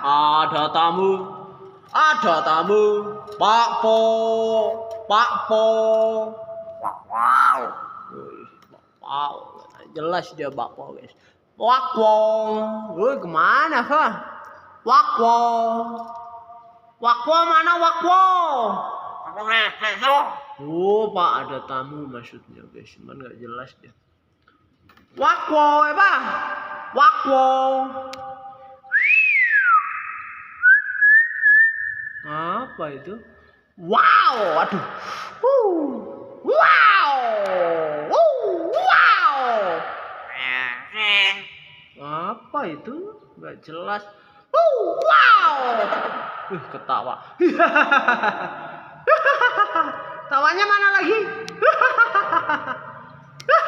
Ada tamu. Ada tamu. Pak Po. Pak Po. Wow. Wow. Jelas dia Pak Po, guys. Pak Po. Woi, kemana, Pak? Pak Po. Pak Po mana Pak Po? Oh, Pak, ada tamu maksudnya, guys. Cuman nggak jelas dia. Wakwo, apa? Wakwo. Apa itu? Wow, aduh. Wow. Wow. Apa itu? Nggak jelas. Wow. Ketawa. Tawanya mana lagi?